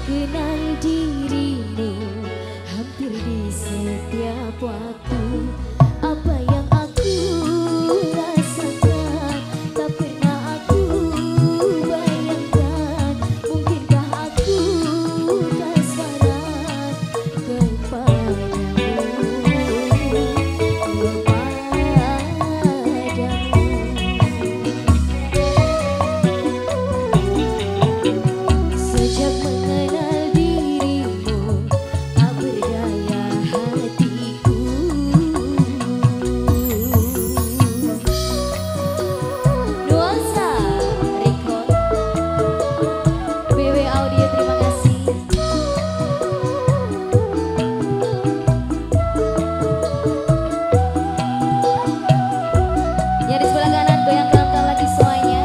terkenal dirimu hampir di setiap waktu. Apa yang aku rasakan tak pernah aku bayangkan. Mungkinkah aku kasmaran sejak mengenal dirimu tak berdaya hatiku. Nuansa Record BW Audio, terima kasih. Ya, di sebelah kanan goyang-goyangkan lagi semuanya.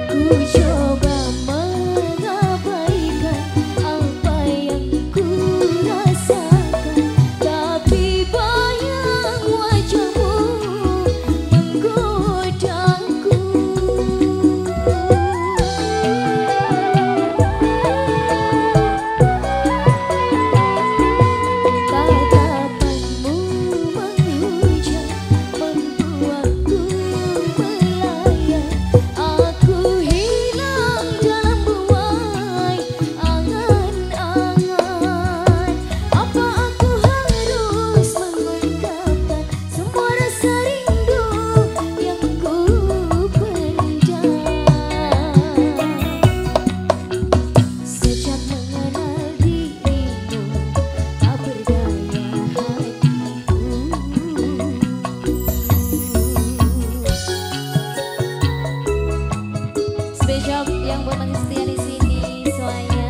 Ku coba mengabaikan apa yang ku rasakan, tapi bayang wajahmu menggodaku. Tatapanmu menghujam membuatku melayang. Aku hilang dalam buai angan-angan. Apa aku harus mengungkapkan semua rasa rindu yang ku pendam? Sejak mengenal dirimu tak berdaya hatiku. Spesial yang buat Mas setia di sini semuanya.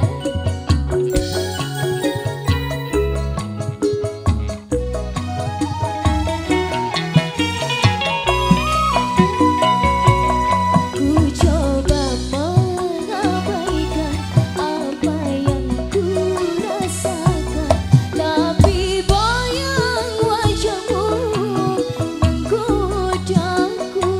Ku coba mengabaikan apa yang ku rasakan, tapi bayang wajahmu menggodaku.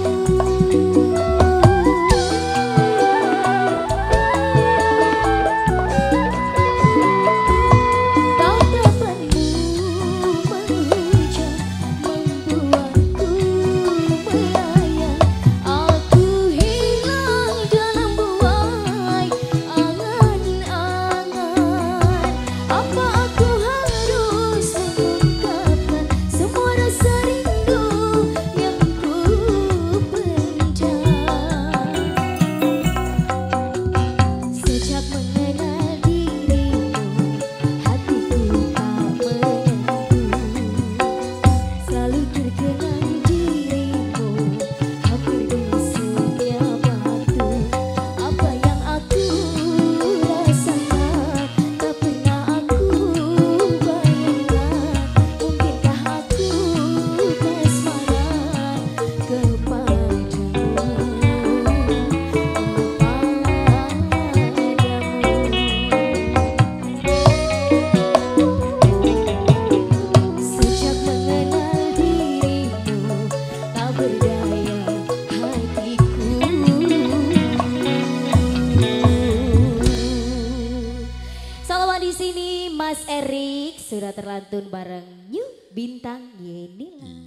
Tatapanmu menghujam membuatku melayang. Aku hilang dalam buai angan-angan. Apa aku harus mengungkapkan semua rasa rindu yang ku pendam? Sejak mengenal dirimu hatiku tak menentu. Selalu terkenang dirimu hampir di setiap waktu. Apa yang aku rasakan tak pernah aku bayangkan. Mungkinkah aku kasmaran kepadamu? Sejak mengenal dirimu tak berdaya hatiku. Salaman di sini Mas Erik sudah terlantun bareng New Bintang Yenila.